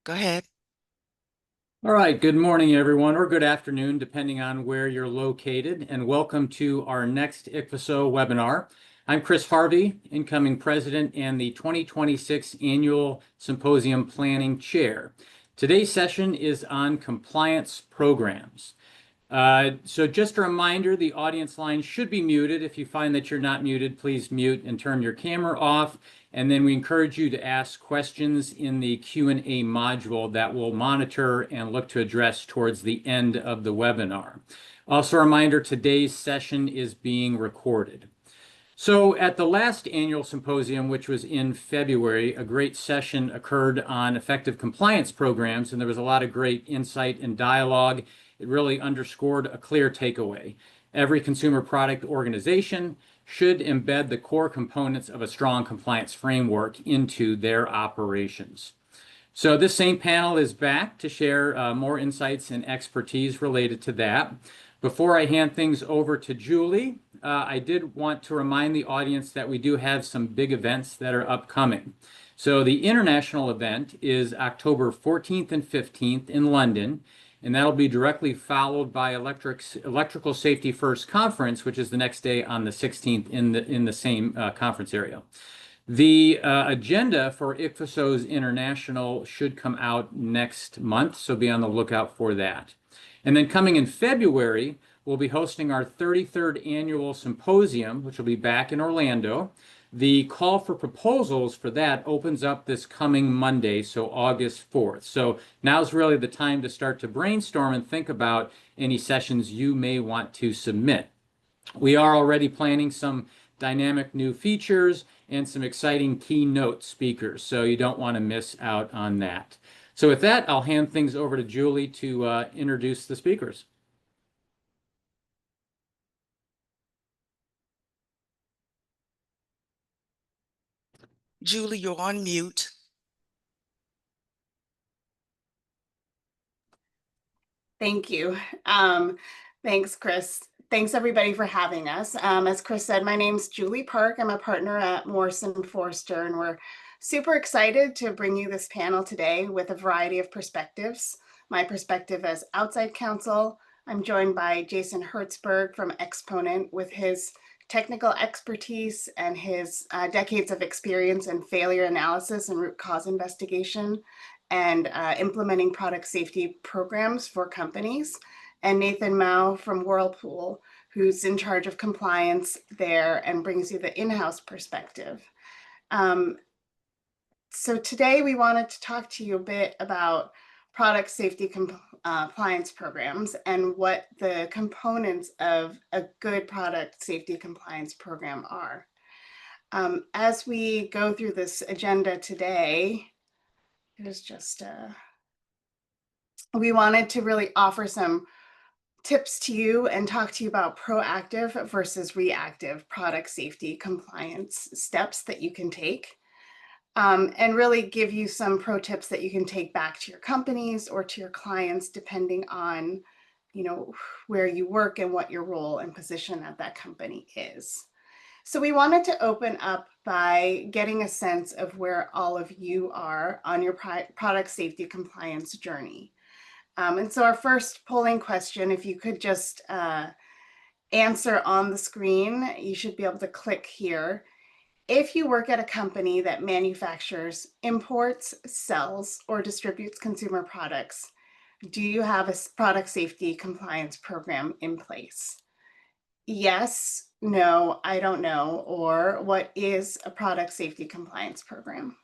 Go ahead. All right, good morning, everyone, or good afternoon, depending on where you're located, and welcome to our next ICPHSO webinar. I'm Chris Harvey, incoming president and the 2026 Annual Symposium Planning Chair. Today's session is on compliance programs. So just a reminder, the audience line should be muted. If you find that you're not muted, please mute and turn your camera off. And then we encourage you to ask questions in the Q&A module that we'll monitor and look to address towards the end of the webinar. Also a reminder, today's session is being recorded. So at the last annual symposium, which was in February, a great session occurred on effective compliance programs, and there was a lot of great insight and dialogue. It really underscored a clear takeaway. Every consumer product organization should embed the core components of a strong compliance framework into their operations. So this same panel is back to share more insights and expertise related to that. Before I hand things over to Julie, I did want to remind the audience that we do have some big events that are upcoming. So the international event is October 14th and 15th in London, and that'll be directly followed by Electrical Safety First Conference, which is the next day on the 16th in the same conference area. The agenda for ICPHSO's International should come out next month, so be on the lookout for that. And then coming in February, we'll be hosting our 33rd Annual Symposium, which will be back in Orlando. The call for proposals for that opens up this coming Monday, so August 4th. So now's really the time to start to brainstorm and think about any sessions you may want to submit. We are already planning some dynamic new features and some exciting keynote speakers, so you don't want to miss out on that. So with that, I'll hand things over to Julie to introduce the speakers. Julie, you're on mute. Thank you. Thanks, Chris. Thanks, everybody, for having us. As Chris said, my name's Julie Park. I'm a partner at Morrison Forster, and we're super excited to bring you this panel today with a variety of perspectives. My perspective as outside counsel, I'm joined by Jason Hertzberg from Exponent with his technical expertise and his decades of experience in failure analysis and root cause investigation and implementing product safety programs for companies, and Nathan Mao from Whirlpool, who's in charge of compliance there and brings you the in-house perspective. So today we wanted to talk to you a bit about product safety compliance programs and what the components of a good product safety compliance program are. As we go through this agenda today, it is just, we wanted to really offer some tips to you and talk to you about proactive versus reactive product safety compliance steps that you can take, and really give you some pro tips that you can take back to your companies or to your clients, depending on, where you work and what your role and position at that company is. So we wanted to open up by getting a sense of where all of you are on your product safety compliance journey. And so our first polling question, if you could just answer on the screen, you should be able to click here. If you work at a company that manufactures, imports, sells, or distributes consumer products, do you have a product safety compliance program in place? Yes, no, I don't know, or what is a product safety compliance program?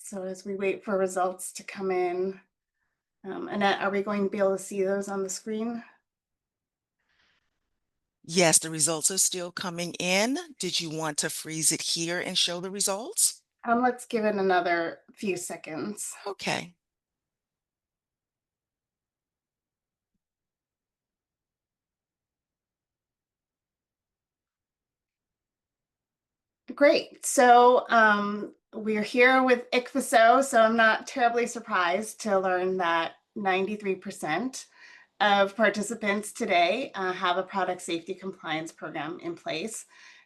So as we wait for results to come in, Annette, are we going to be able to see those on the screen? Yes, the results are still coming in. Did you want to freeze it here and show the results? Let's give it another few seconds. Okay. Great. So we're here with ICPHSO, so I'm not terribly surprised to learn that 93% of participants today have a product safety compliance program in place.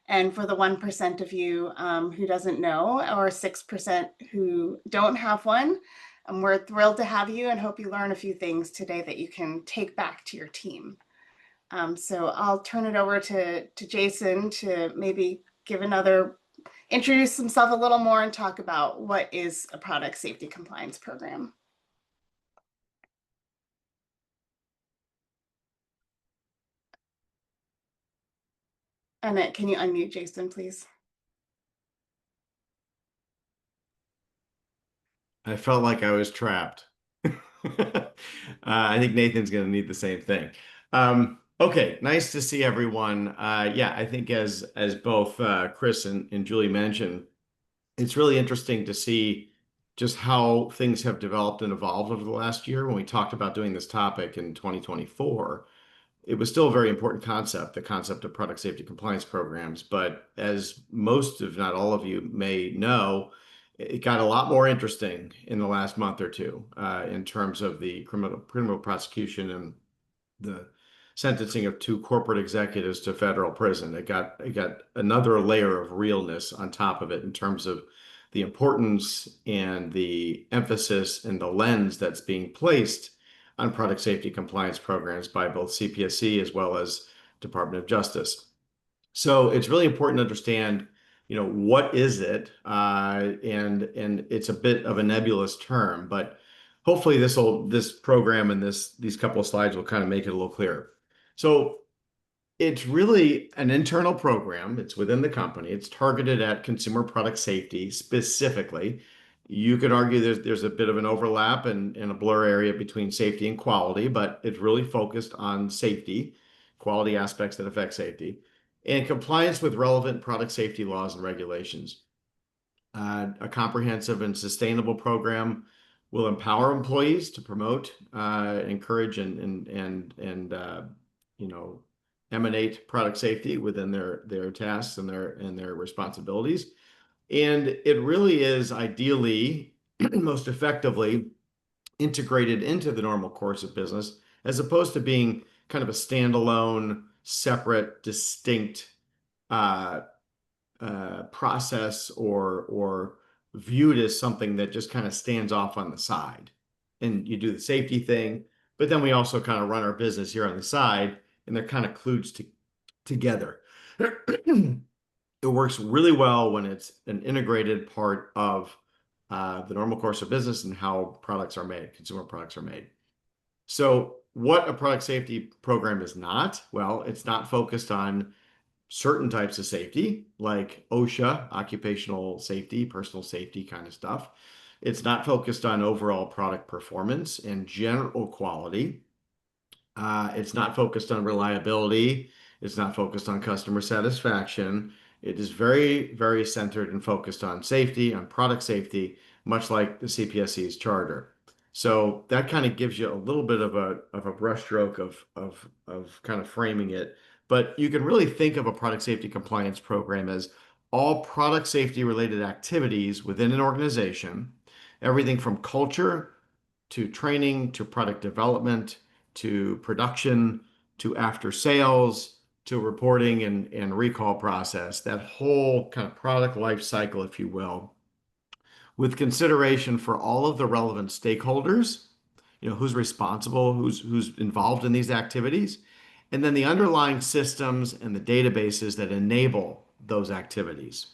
And for the 1% of you who doesn't know, or 6% who don't have one, we're thrilled to have you and hope you learn a few things today that you can take back to your team. So I'll turn it over to Jason to maybe introduce himself a little more and talk about what is a product safety compliance program. Annette, can you unmute Jason, please? I felt like I was trapped. I think Nathan's going to need the same thing. Okay, nice to see everyone. Yeah, I think as both Chris and Julie mentioned, it's really interesting to see just how things have developed and evolved over the last year. When we talked about doing this topic in 2024, it was still a very important concept, the concept of product safety compliance programs. But as most, if not all of you may know, it got a lot more interesting in the last month or two in terms of the criminal prosecution and the sentencing of two corporate executives to federal prison. It got another layer of realness on top of it in terms of the importance and the emphasis and the lens that's being placed on product safety compliance programs by both CPSC as well as Department of Justice. So it's really important to understand, what is it? And it's a bit of a nebulous term, but hopefully this program and these couple of slides will kind of make it a little clearer. So it's really an internal program. It's within the company. It's targeted at consumer product safety specifically. You could argue there's a bit of an overlap and a blur area between safety and quality, but it's really focused on safety, quality aspects that affect safety, and compliance with relevant product safety laws and regulations. A comprehensive and sustainable program will empower employees to promote, encourage, and emanate product safety within their tasks and their responsibilities. And it really is ideally most effectively integrated into the normal course of business, as opposed to being kind of a standalone, separate, distinct process or viewed as something that just kind of stands off on the side. And you do the safety thing, but then we also kind of run our business here on the side, and they're kind of kludged together. It works really well when it's an integrated part of the normal course of business and how products are made, consumer products are made. So what a product safety program is not, well, it's not focused on certain types of safety like OSHA, occupational safety, personal safety kind of stuff. It's not focused on overall product performance and general quality. It's not focused on reliability. It's not focused on customer satisfaction. It is very, very centered and focused on safety, on product safety, much like the CPSC's charter. So that kind of gives you a little bit of a brushstroke of kind of framing it. But you can really think of a product safety compliance program as all product safety related activities within an organization, everything from culture to training to product development to production to after sales to reporting and recall process, that whole kind of product life cycle, if you will, with consideration for all of the relevant stakeholders, who's responsible, who's involved in these activities, and then the underlying systems and the databases that enable those activities.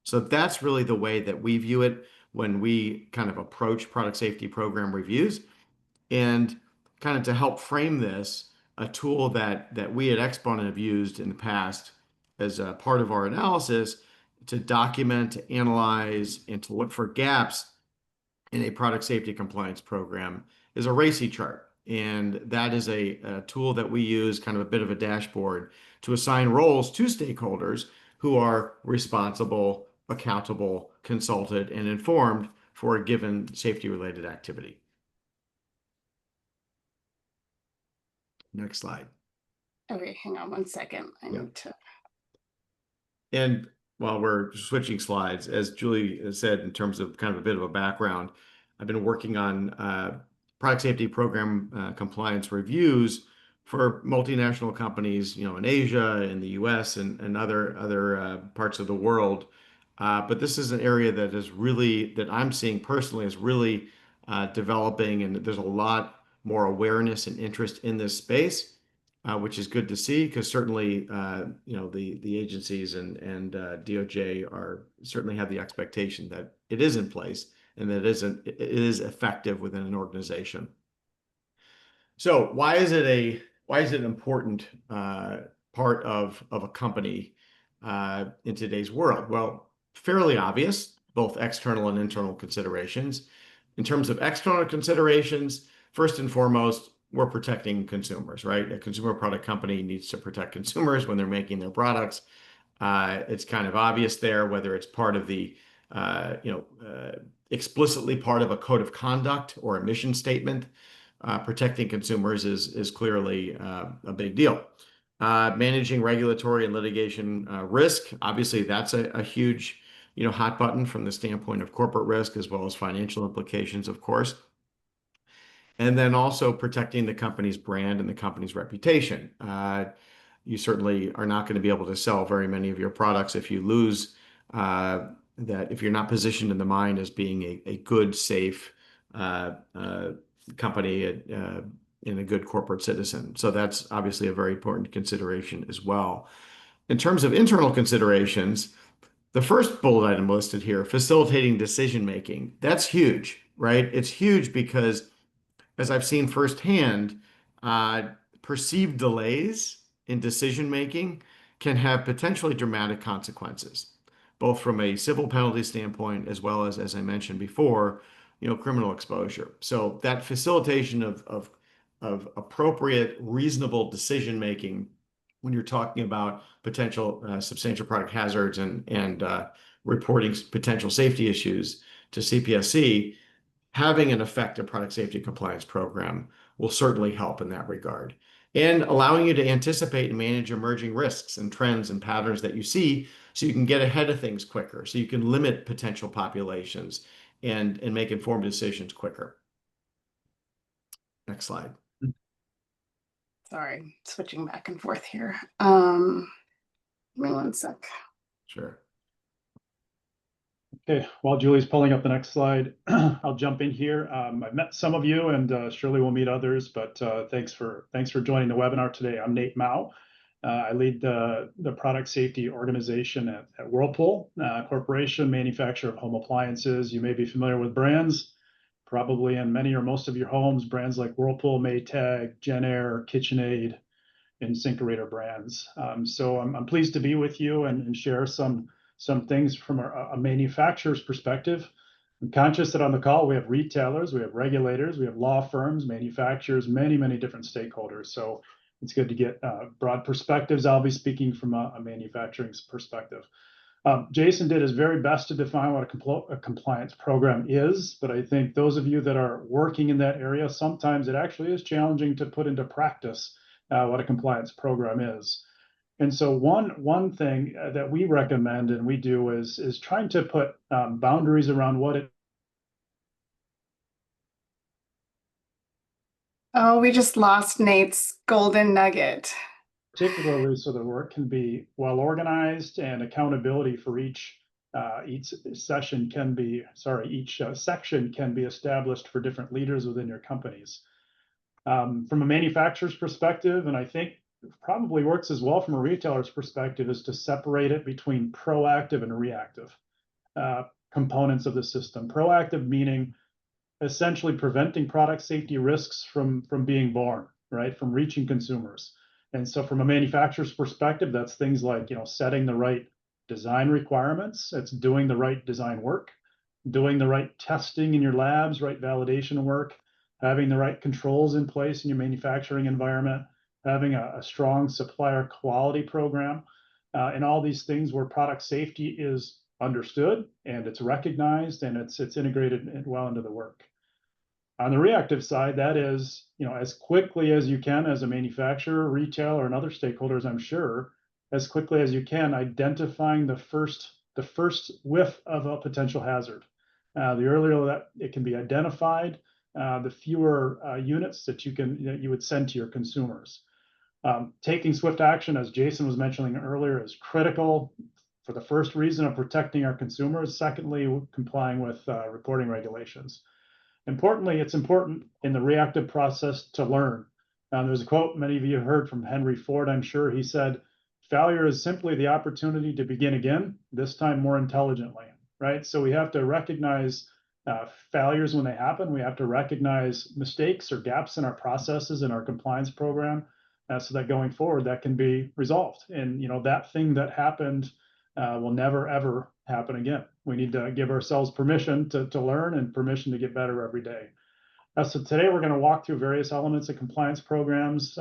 So that's really the way that we view it when we kind of approach product safety program reviews. And kind of to help frame this, a tool that we at Exponent have used in the past as a part of our analysis to document, to analyze, and to look for gaps in a product safety compliance program is a RACI chart. And that is a tool that we use, kind of a bit of a dashboard, to assign roles to stakeholders who are responsible, accountable, consulted, and informed for a given safety-related activity. Next slide. Okay, hang on one second. I need to. And while we're switching slides, as Julie said, in terms of kind of a bit of a background, I've been working on product safety program compliance reviews for multinational companies, in Asia, in the US, and other parts of the world. But this is an area that I'm seeing personally is really developing, and there's a lot more awareness and interest in this space, which is good to see because certainly, the agencies and DOJ certainly have the expectation that it is in place and that it is effective within an organization. So why is it an important part of a company in today's world? Well, fairly obvious, both external and internal considerations. In terms of external considerations, first and foremost, we're protecting consumers, right? A consumer product company needs to protect consumers when they're making their products. It's kind of obvious there, whether it's part of the, explicitly part of a code of conduct or a mission statement. Protecting consumers is clearly a big deal. Managing regulatory and litigation risk, obviously that's a huge, hot button from the standpoint of corporate risk as well as financial implications, of course. And then also protecting the company's brand and the company's reputation. You certainly are not going to be able to sell very many of your products if you lose that, if you're not positioned in the mind as being a good, safe company and a good corporate citizen. So that's obviously a very important consideration as well. In terms of internal considerations, the first bullet item listed here, facilitating decision making, that's huge, right? It's huge because, as I've seen firsthand, perceived delays in decision making can have potentially dramatic consequences, both from a civil penalty standpoint as well as I mentioned before, criminal exposure. So that facilitation of appropriate, reasonable decision making when you're talking about potential substantial product hazards and reporting potential safety issues to CPSC, having an effective product safety compliance program will certainly help in that regard. And allowing you to anticipate and manage emerging risks and trends and patterns that you see so you can get ahead of things quicker, so you can limit potential populations and make informed decisions quicker. Next slide. Sorry, switching back and forth here. Give me one sec. Sure. Okay, while Julie's pulling up the next slide, I'll jump in here. I've met some of you and surely we'll meet others, but thanks for joining the webinar today. I'm Nate Mao. I lead the product safety organization at Whirlpool Corporation, manufacturer of home appliances. You may be familiar with brands, probably in many or most of your homes, brands like Whirlpool, Maytag, Genair, KitchenAid, and Syncerator brands. So I'm pleased to be with you and share some things from a manufacturer's perspective. I'm conscious that on the call we have retailers, we have regulators, we have law firms, manufacturers, many different stakeholders. So it's good to get broad perspectives. I'll be speaking from a manufacturing perspective. Jason did his very best to define what a compliance program is, but I think those of you that are working in that area, sometimes it actually is challenging to put into practice what a compliance program is. And so one thing that we recommend and we do is trying to put boundaries around what it. Oh, we just lost Nate's golden nugget. Particularly so the work can be well organized and accountability for each section can be established for different leaders within your companies. From a manufacturer's perspective, and I think probably works as well from a retailer's perspective, is to separate it between proactive and reactive components of the system. Proactive meaning essentially preventing product safety risks from being born, right, from reaching consumers. And so from a manufacturer's perspective, that's things like, setting the right design requirements. It's doing the right design work, doing the right testing in your labs, right validation work, having the right controls in place in your manufacturing environment, having a strong supplier quality program, and all these things where product safety is understood and it's recognized and it's integrated well into the work. On the reactive side, that is, as quickly as you can as a manufacturer, retailer, and other stakeholders, I'm sure, as quickly as you can, identifying the first whiff of a potential hazard. The earlier that it can be identified, the fewer units that you would send to your consumers. Taking swift action, as Jason was mentioning earlier, is critical for the first reason of protecting our consumers. Secondly, complying with reporting regulations. Importantly, it's important in the reactive process to learn. There's a quote many of you have heard from Henry Ford, I'm sure. He said, "Failure is simply the opportunity to begin again, this time more intelligently," right? So we have to recognize failures when they happen. We have to recognize mistakes or gaps in our processes in our compliance program, so that going forward that can be resolved. And that thing that happened will never ever happen again. We need to give ourselves permission to learn and permission to get better every day. So today we're going to walk through various elements of compliance programs,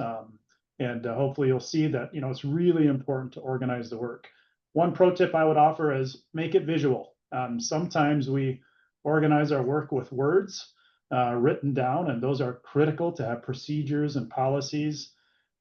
and hopefully you'll see that it's really important to organize the work. One pro tip I would offer is make it visual. Sometimes we organize our work with words written down, and those are critical to have procedures and policies.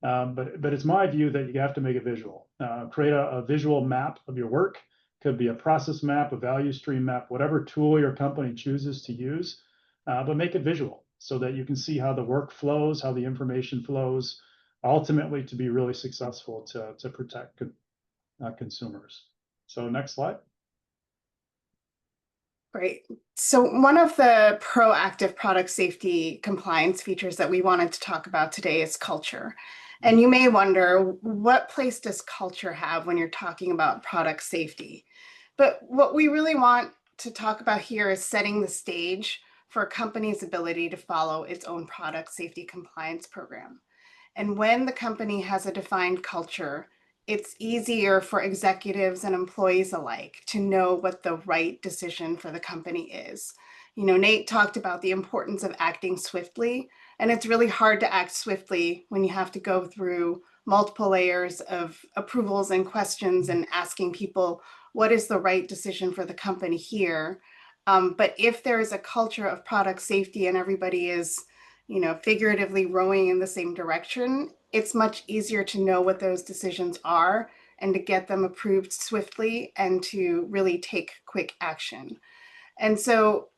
But it's my view that you have to make it visual. Create a visual map of your work. Could be a process map, a value stream map, whatever tool your company chooses to use, but make it visual so that you can see how the work flows, how the information flows, ultimately to be really successful to protect consumers. So next slide. Great. So one of the proactive product safety compliance features that we wanted to talk about today is culture. And you may wonder, what place does culture have when you're talking about product safety? But what we really want to talk about here is setting the stage for a company's ability to follow its own product safety compliance program. And when the company has a defined culture, it's easier for executives and employees alike to know what the right decision for the company is. Nate talked about the importance of acting swiftly, and it's really hard to act swiftly when you have to go through multiple layers of approvals and questions and asking people, what is the right decision for the company here? But if there is a culture of product safety and everybody is figuratively rowing in the same direction, it's much easier to know what those decisions are and to get them approved swiftly and to really take quick action. And so,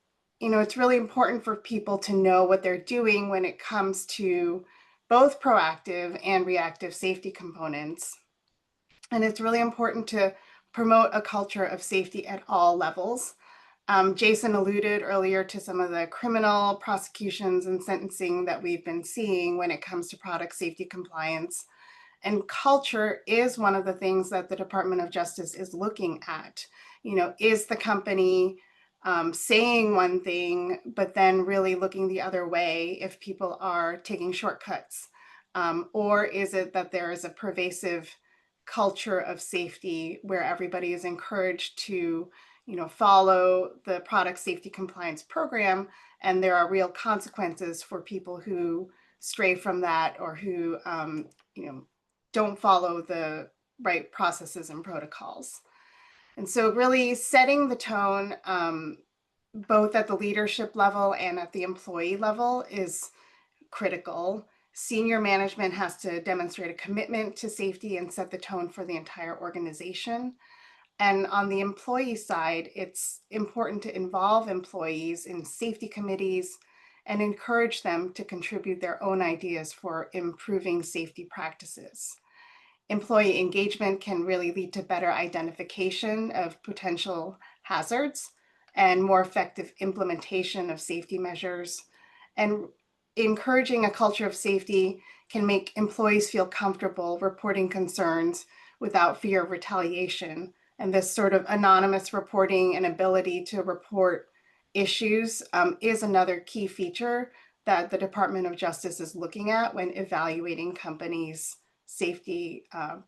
it's really important for people to know what they're doing when it comes to both proactive and reactive safety components. And it's really important to promote a culture of safety at all levels. Jason alluded earlier to some of the criminal prosecutions and sentencing that we've been seeing when it comes to product safety compliance. And culture is one of the things that the Department of Justice is looking at. Is the company saying one thing, but then really looking the other way if people are taking shortcuts? Or is it that there is a pervasive culture of safety where everybody is encouraged to follow the product safety compliance program, and there are real consequences for people who stray from that or who don't follow the right processes and protocols. And so really setting the tone both at the leadership level and at the employee level is critical. Senior management has to demonstrate a commitment to safety and set the tone for the entire organization. And on the employee side, it's important to involve employees in safety committees and encourage them to contribute their own ideas for improving safety practices. Employee engagement can really lead to better identification of potential hazards and more effective implementation of safety measures. And encouraging a culture of safety can make employees feel comfortable reporting concerns without fear of retaliation. And this sort of anonymous reporting and ability to report issues is another key feature that the Department of Justice is looking at when evaluating companies' safety,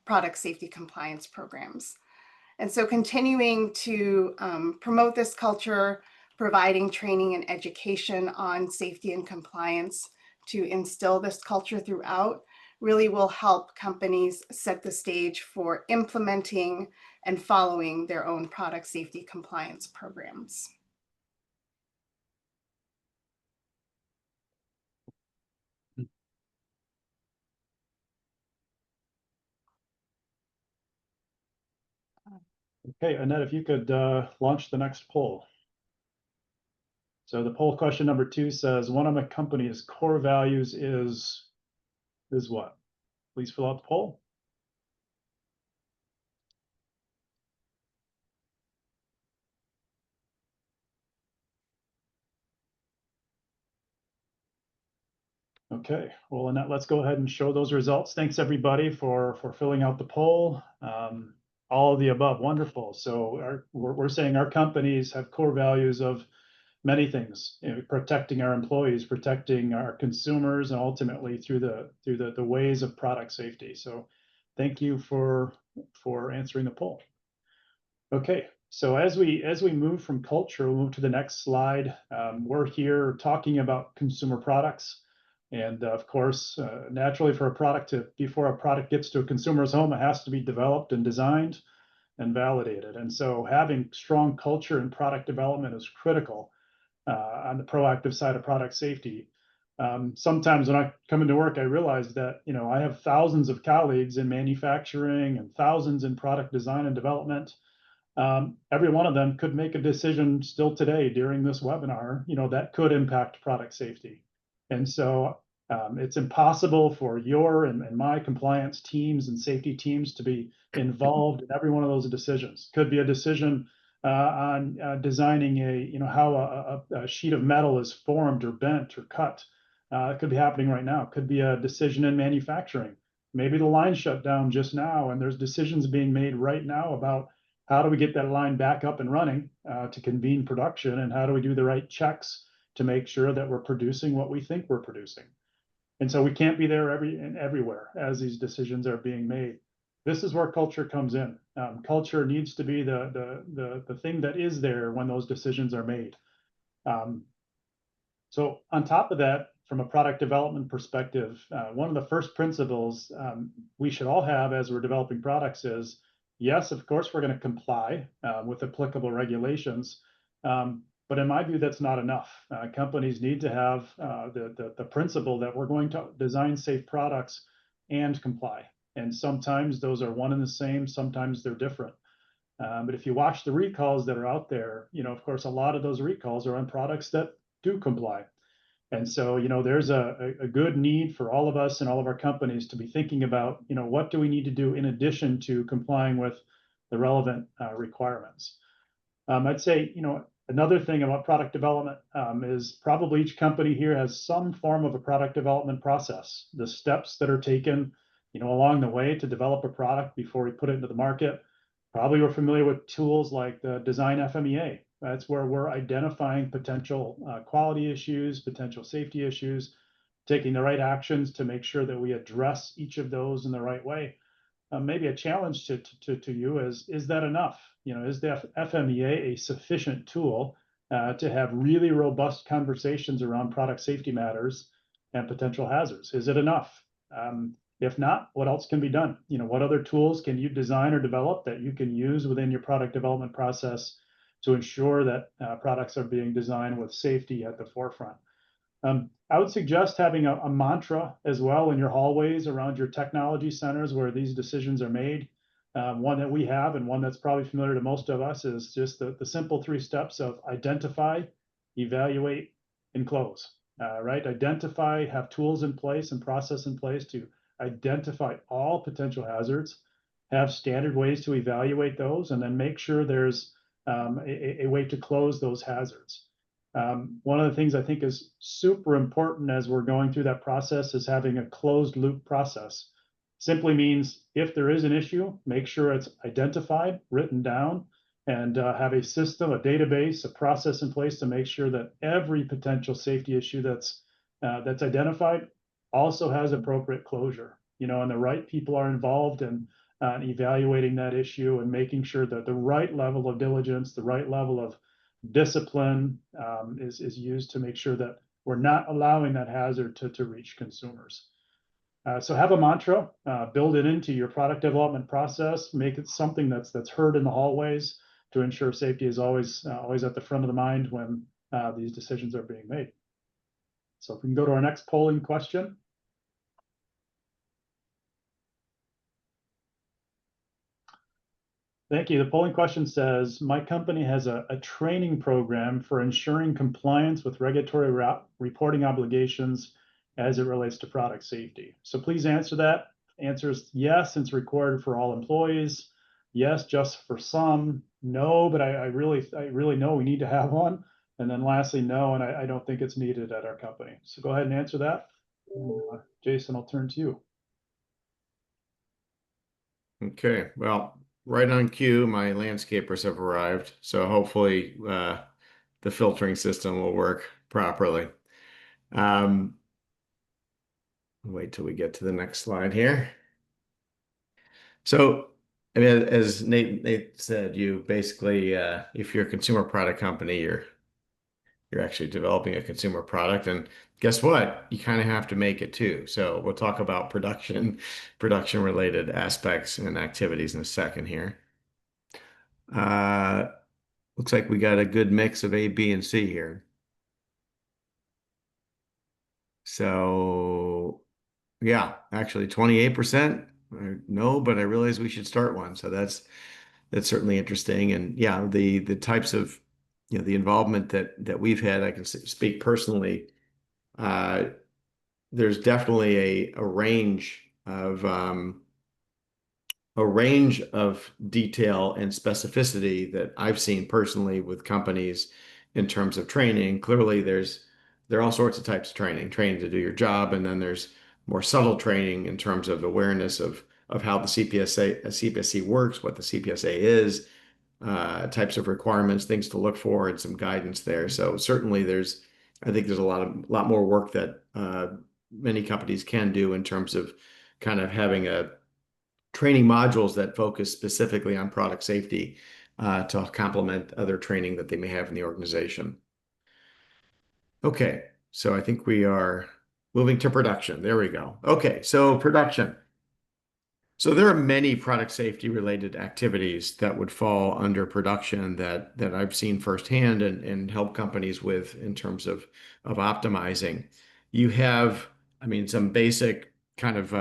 product safety compliance programs. And so continuing to promote this culture, providing training and education on safety and compliance to instill this culture throughout really will help companies set the stage for implementing and following their own product safety compliance programs. Okay, Annette, if you could launch the next poll. So the poll question number 2 says, one of my company's core values is what? Please fill out the poll. Okay, well, Annette, let's go ahead and show those results. Thanks everybody for filling out the poll. All of the above, wonderful. So we're saying our companies have core values of many things, you know, protecting our employees, protecting our consumers, and ultimately through the ways of product safety. So thank you for answering the poll. Okay, so as we move from culture, we'll move to the next slide. We're here talking about consumer products. And of course, naturally for a product before a product gets to a consumer's home, it has to be developed and designed and validated. And so having strong culture and product development is critical on the proactive side of product safety. Sometimes when I come into work, I realize that, you know, I have thousands of colleagues in manufacturing and thousands in product design and development. Every one of them could make a decision still today during this webinar, you know, that could impact product safety. And so it's impossible for your and my compliance teams and safety teams to be involved in every one of those decisions. Could be a decision on designing how a sheet of metal is formed or bent or cut. It could be happening right now. It could be a decision in manufacturing. Maybe the line shut down just now, and there's decisions being made right now about how do we get that line back up and running to convene production, and how do we do the right checks to make sure that we're producing what we think we're producing. And so we can't be there everywhere as these decisions are being made. This is where culture comes in. Culture needs to be the thing that is there when those decisions are made. So on top of that, from a product development perspective, one of the first principles we should all have as we're developing products is, yes, of course, we're going to comply with applicable regulations. But in my view, that's not enough. Companies need to have the principle that we're going to design safe products and comply. And sometimes those are one and the same, sometimes they're different. But if you watch the recalls that are out there, you know, of course, a lot of those recalls are on products that do comply. And so, you know, there's a good need for all of us and all of our companies to be thinking about, you know, what do we need to do in addition to complying with the relevant requirements. I'd say, you know, another thing about product development is probably each company here has some form of a product development process. The steps that are taken, you know, along the way to develop a product before we put it into the market. Probably we're familiar with tools like the Design FMEA. That's where we're identifying potential quality issues, potential safety issues, taking the right actions to make sure that we address each of those in the right way. Maybe a challenge to you is that enough? You know, is the FMEA a sufficient tool to have really robust conversations around product safety matters and potential hazards? Is it enough? If not, what else can be done? You know, what other tools can you design or develop that you can use within your product development process to ensure that products are being designed with safety at the forefront? I would suggest having a mantra as well in your hallways around your technology centers where these decisions are made. One that we have and one that's probably familiar to most of us is just the simple 3 steps of identify, evaluate, and close. Right? Identify, have tools in place and process in place to identify all potential hazards, have standard ways to evaluate those, and then make sure there's a way to close those hazards. One of the things I think is super important as we're going through that process is having a closed loop process. Simply means if there is an issue, make sure it's identified, written down, and have a system, a database, a process in place to make sure that every potential safety issue that's identified also has appropriate closure. You know, and the right people are involved in evaluating that issue and making sure that the right level of diligence, the right level of discipline is used to make sure that we're not allowing that hazard to reach consumers. So have a mantra, build it into your product development process, make it something that's heard in the hallways to ensure safety is always at the front of the mind when these decisions are being made. So if we can go to our next polling question. Thank you. The polling question says, my company has a training program for ensuring compliance with regulatory reporting obligations as it relates to product safety. So please answer that. Answer is yes, it's required for all employees. Yes, just for some. No, but I really know we need to have one. And then lastly, no, and I don't think it's needed at our company. So go ahead and answer that. Jason, I'll turn to you. Okay, well, right on cue, my landscapers have arrived, so hopefully the filtering system will work properly. Wait till we get to the next slide here. So, I mean, as Nate said, you basically, if you're a consumer product company, you're actually developing a consumer product, and guess what? You kind of have to make it too. So we'll talk about production related aspects and activities in a second here. Looks like we got a good mix of A, B, and C here. So yeah, actually 28%. No, but I realize we should start one. So that's certainly interesting. And yeah, the types of, the involvement that we've had, I can speak personally. There's definitely a range of detail and specificity that I've seen personally with companies in terms of training. Clearly, there are all sorts of types of training to do your job, and then there's more subtle training in terms of awareness of how the CPSC works, what the CPSA is, types of requirements, things to look for, and some guidance there. So certainly, I think there's a lot more work that many companies can do in terms of kind of having a training modules that focus specifically on product safety to complement other training that they may have in the organization. Okay, so I think we are moving to production. There we go. Okay, so production. So there are many product safety related activities that would fall under production that I've seen firsthand and help companies with in terms of optimizing. You have, I mean, some basic kind of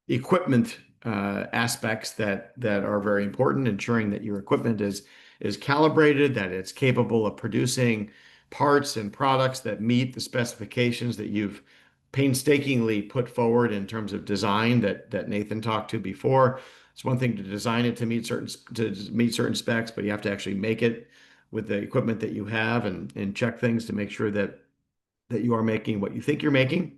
equipment aspects that are very important, ensuring that your equipment is calibrated, that it's capable of producing parts and products that meet the specifications that you've painstakingly put forward in terms of design that Nathan talked to before. It's one thing to design it to meet certain specs, but you have to actually make it with the equipment that you have and check things to make sure that you are making what you think you're making.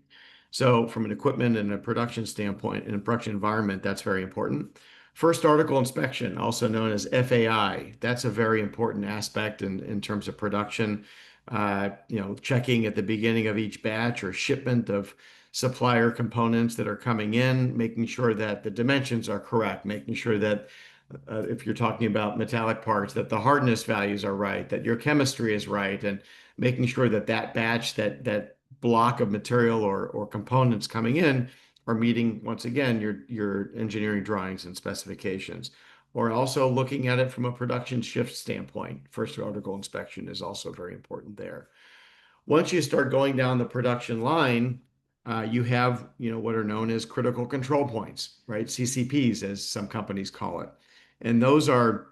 So from an equipment and a production standpoint, in a production environment, that's very important. First article inspection, also known as FAI, that's a very important aspect in terms of production. Checking at the beginning of each batch or shipment of supplier components that are coming in, making sure that the dimensions are correct, making sure that if you're talking about metallic parts, that the hardness values are right, that your chemistry is right, and making sure that batch, that block of material or components coming in are meeting, once again, your engineering drawings and specifications. Or also looking at it from a production shift standpoint. First article inspection is also very important there. Once you start going down the production line, you have what are known as critical control points, right? CCPs, as some companies call it. And those are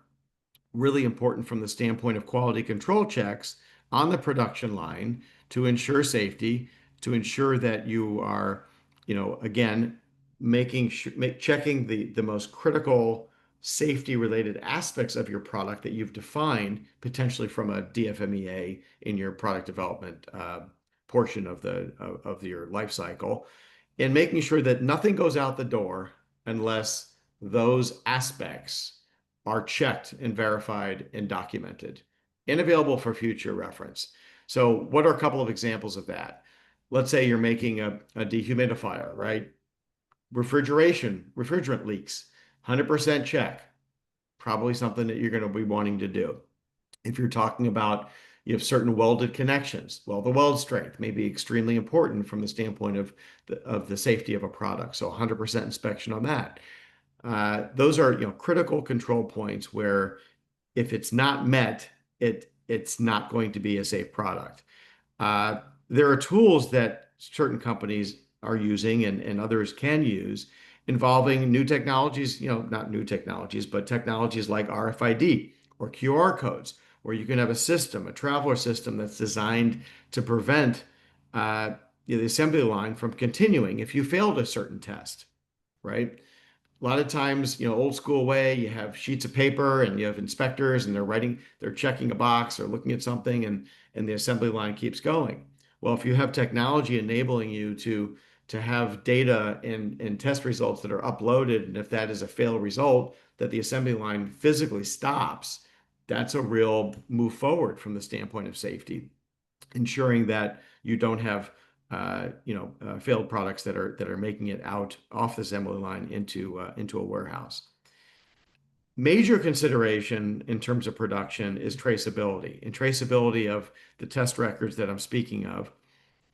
really important from the standpoint of quality control checks on the production line to ensure safety, to ensure that you are, again, checking the most critical safety related aspects of your product that you've defined potentially from a DFMEA in your product development portion of your life cycle, and making sure that nothing goes out the door unless those aspects are checked and verified and documented and available for future reference. So what are a couple of examples of that? Let's say you're making a dehumidifier, right? Refrigerant leaks, 100% check. Probably something that you're going to be wanting to do. If you're talking about you have certain welded connections, well, the weld strength may be extremely important from the standpoint of the safety of a product. So 100% inspection on that. Those are critical control points where if it's not met, it's not going to be a safe product. There are tools that certain companies are using and others can use, involving new technologies, not new technologies, but technologies like RFID or QR codes, where you can have a traveler system that's designed to prevent the assembly line from continuing if you failed a certain test, right? A lot of times, old school way, you have sheets of paper and you have inspectors and they're checking a box or looking at something and the assembly line keeps going. Well, if you have technology enabling you to have data and test results that are uploaded, and if that is a failed result, that the assembly line physically stops, that's a real move forward from the standpoint of safety, ensuring that you don't have failed products that are making it out off the assembly line into a warehouse. Major consideration in terms of production is traceability, and traceability of the test records that I'm speaking of,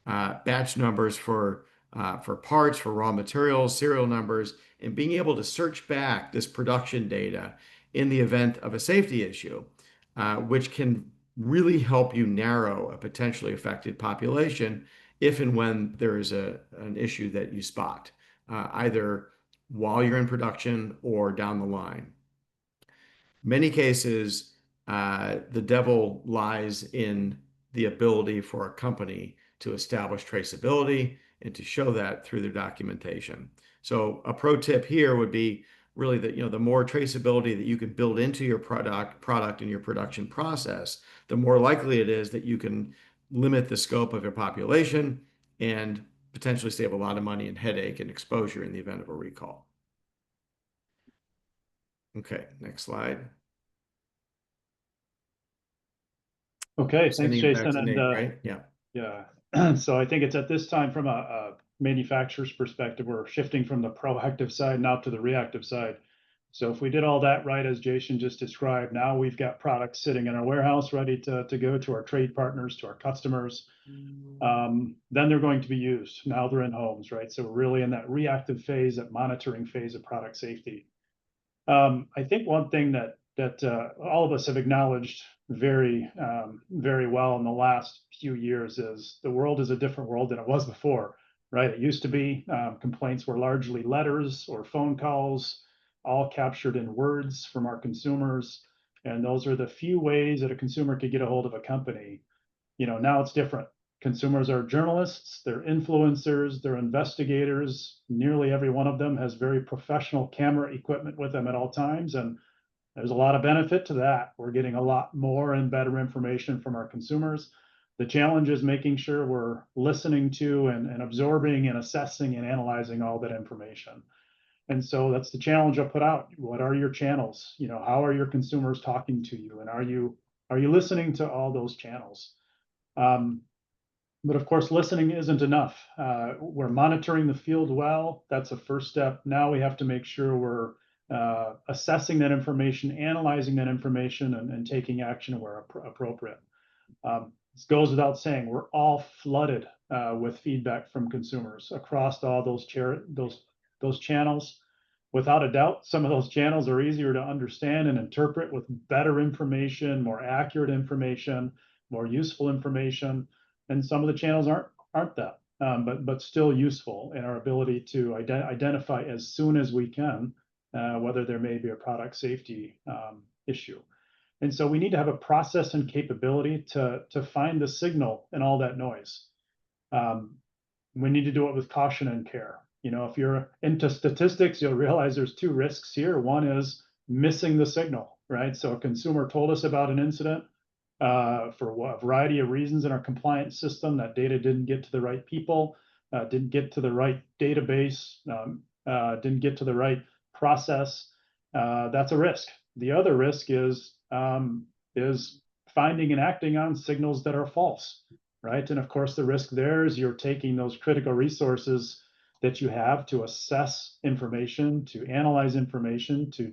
batch numbers for parts, for raw materials, serial numbers, and being able to search back this production data in the event of a safety issue, which can really help you narrow a potentially affected population if and when there is an issue that you spot, either while you're in production or down the line. Many cases, the devil lies in the ability for a company to establish traceability and to show that through their documentation. So a pro tip here would be really that, the more traceability that you can build into your product and your production process, the more likely it is that you can limit the scope of your population and potentially save a lot of money and headache and exposure in the event of a recall. Okay, next slide. Okay, thanks, Sending it back Jason. to And Nate, right? Yeah. yeah, so I think it's at this time from a manufacturer's perspective, we're shifting from the proactive side now to the reactive side. So if we did all that right, as Jason just described, now we've got products sitting in our warehouse ready to go to our trade partners, to our customers. Then they're going to be used. Now they're in homes, right? So we're really in that reactive phase, that monitoring phase of product safety. I think one thing that all of us have acknowledged very well in the last few years is the world is a different world than it was before, right? It used to be complaints were largely letters or phone calls, all captured in words from our consumers. And those are the few ways that a consumer could get a hold of a company. Now it's different. Consumers are journalists, they're influencers, they're investigators. Nearly every one of them has very professional camera equipment with them at all times. And there's a lot of benefit to that. We're getting a lot more and better information from our consumers. The challenge is making sure we're listening to and absorbing and assessing and analyzing all that information. And so that's the challenge I'll put out. What are your channels? How are your consumers talking to you? And are you listening to all those channels? But of course, listening isn't enough. We're monitoring the field well. That's a first step. Now we have to make sure we're assessing that information, analyzing that information, and taking action where appropriate. This goes without saying, we're all flooded with feedback from consumers across all those channels. Without a doubt, some of those channels are easier to understand and interpret with better information, more accurate information, more useful information. And some of the channels aren't that, but still useful in our ability to identify as soon as we can whether there may be a product safety issue. And so we need to have a process and capability to find the signal in all that noise. We need to do it with caution and care. If you're into statistics, you'll realize there's two risks here. One is missing the signal, right? So a consumer told us about an incident for a variety of reasons in our compliance system. That data didn't get to the right people, didn't get to the right database, didn't get to the right process. That's a risk. The other risk is finding and acting on signals that are false, right? And of course, the risk there is you're taking those critical resources that you have to assess information, to analyze information, to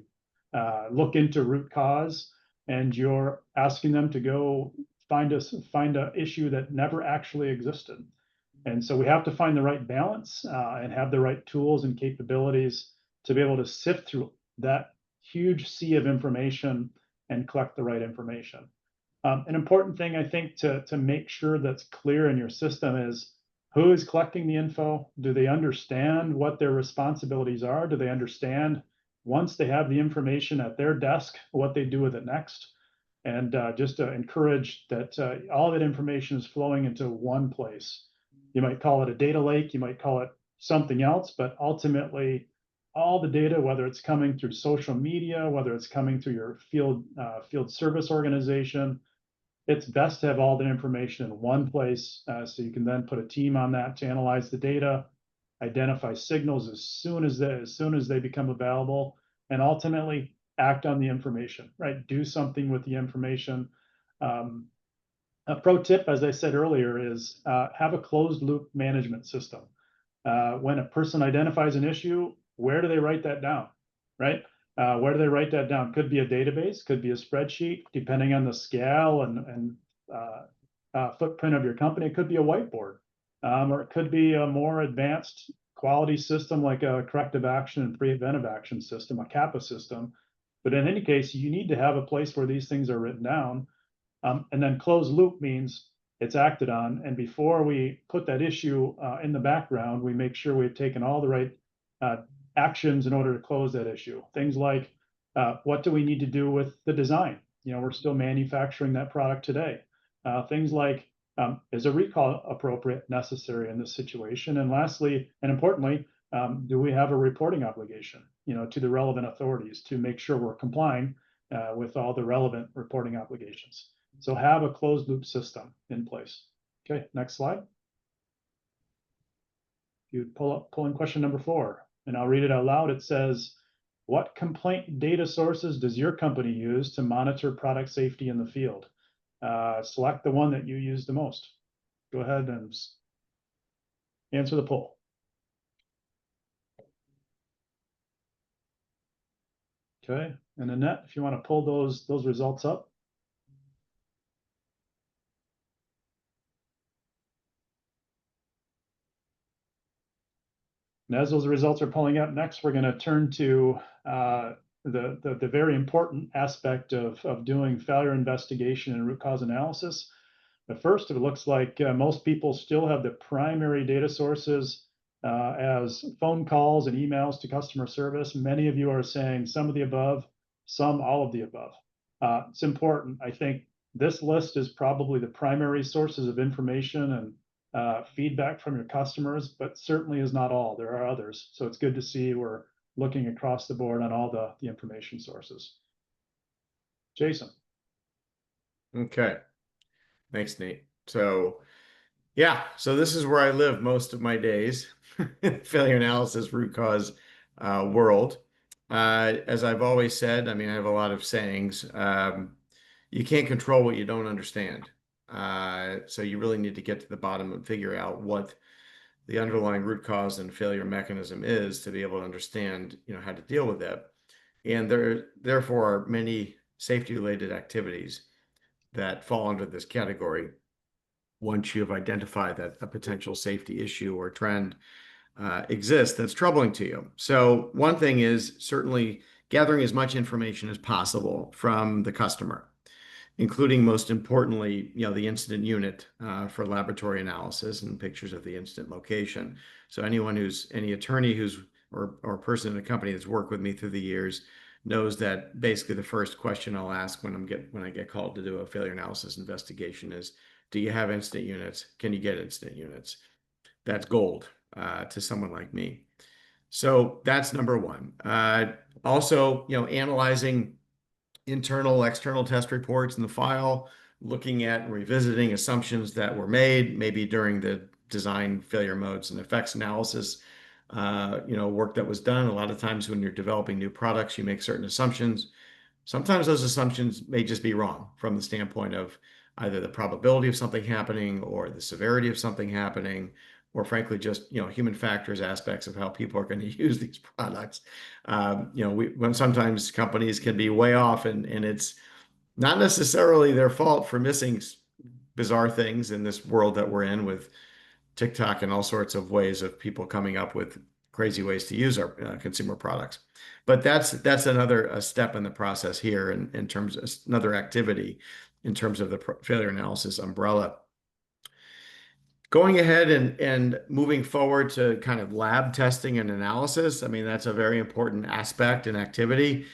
look into root cause, and you're asking them to go find a issue that never actually existed. And so we have to find the right balance and have the right tools and capabilities to be able to sift through that huge sea of information and collect the right information. An important thing, I think, to make sure that's clear in your system is Who is collecting the info? Do they understand what their responsibilities are? Do they understand once they have the information at their desk, what they do with it next? And just to encourage that all that information is flowing into one place. You might call it a data lake, you might call it something else, but ultimately all the data, whether it's coming through social media, whether it's coming through your field service organization, it's best to have all the information in one place, so you can then put a team on that to analyze the data, identify signals as soon as they become available, and ultimately act on the information, right? Do something with the information. A pro tip, as I said earlier, is have a closed loop management system. When a person identifies an issue, where do they write that down, right? Where do they write that down? Could be a database, could be a spreadsheet, depending on the scale and footprint of your company. It could be a whiteboard, or it could be a more advanced quality system like a corrective action and preventive action system, a CAPA system. But in any case, you need to have a place where these things are written down. And then closed loop means it's acted on. And before we put that issue in the background, we make sure we've taken all the right actions in order to close that issue. Things like, what do we need to do with the design? You know, we're still manufacturing that product today. Things like, is a recall appropriate, necessary in this situation? And lastly, and importantly, do we have a reporting obligation, you know, to the relevant authorities to make sure we're complying with all the relevant reporting obligations? So have a closed loop system in place. Okay, next slide. You pull in question number 4, and I'll read it out loud. It says, what complaint data sources does your company use to monitor product safety in the field? Select the one that you use the most. Go ahead and answer the poll. Okay, and Annette, if you want to pull those results up. And as those results are pulling up, next we're going to turn to the very important aspect of doing failure investigation and root cause analysis. But first, it looks like most people still have the primary data sources as phone calls and emails to customer service. Many of you are saying some of the above, some all of the above. It's important. I think this list is probably the primary sources of information and feedback from your customers, but certainly is not all. There are others. So it's good to see we're looking across the board on all the information sources. Jason. Okay. Thanks, Nate. So yeah, so this is where I live most of my days, failure analysis, root cause world. As I've always said, I mean, I have a lot of sayings. You can't control what you don't understand. So you really need to get to the bottom and figure out what the underlying root cause and failure mechanism is to be able to understand, you know, how to deal with it. And there therefore are many safety-related activities that fall under this category once you have identified that a potential safety issue or trend exists that's troubling to you. So one thing is certainly gathering as much information as possible from the customer, including most importantly, you know, the incident unit for laboratory analysis and pictures of the incident location. So any attorney or person in a company that's worked with me through the years knows that basically the first question I'll ask when I get called to do a failure analysis investigation is, do you have incident units? Can you get incident units? That's gold to someone like me. So that's number one. Also, you know, analyzing internal, external test reports in the file, looking at and revisiting assumptions that were made, maybe during the design failure modes and effects analysis, you know, work that was done. A lot of times when you're developing new products, you make certain assumptions. Sometimes those assumptions may just be wrong from the standpoint of either the probability of something happening or the severity of something happening, or frankly, just, you know, human factors, aspects of how people are going to use these products. You know, when sometimes companies can be way off and it's not necessarily their fault for missing bizarre things in this world that we're in with TikTok and all sorts of ways of people coming up with crazy ways to use our consumer products. But that's another step in the process here in terms of another activity in terms of the failure analysis umbrella. Going ahead and moving forward to kind of lab testing and analysis, I mean, that's a very important aspect and activity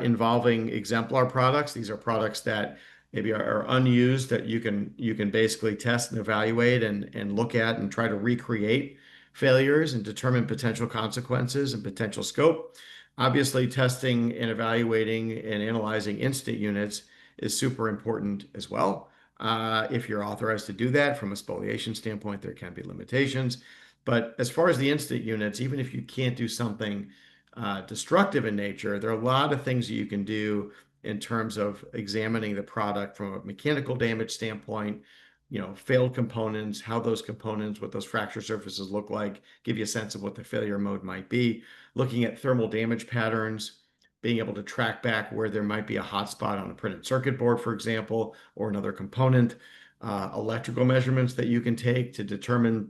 involving exemplar products. These are products that maybe are unused that you can basically test and evaluate and look at and try to recreate failures and determine potential consequences and potential scope. Obviously, testing and evaluating and analyzing incident units is super important as well. If you're authorized to do that from a spoliation standpoint, there can be limitations. But as far as the incident units, even if you can't do something destructive in nature, there are a lot of things that you can do in terms of examining the product from a mechanical damage standpoint, failed components, how those components, what those fracture surfaces look like, give you a sense of what the failure mode might be, looking at thermal damage patterns, being able to track back where there might be a hotspot on a printed circuit board, for example, or another component, electrical measurements that you can take to determine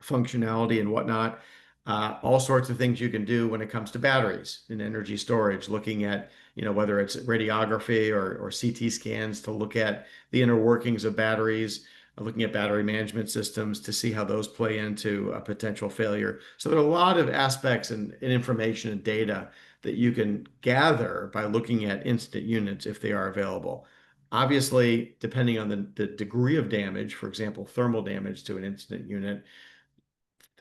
functionality and whatnot. All sorts of things you can do when it comes to batteries and energy storage, looking at, whether it's radiography or CT scans to look at the inner workings of batteries, looking at battery management systems to see how those play into a potential failure. So there are a lot of aspects and information and data that you can gather by looking at incident units if they are available. Obviously, depending on the degree of damage, for example, thermal damage to an incident unit,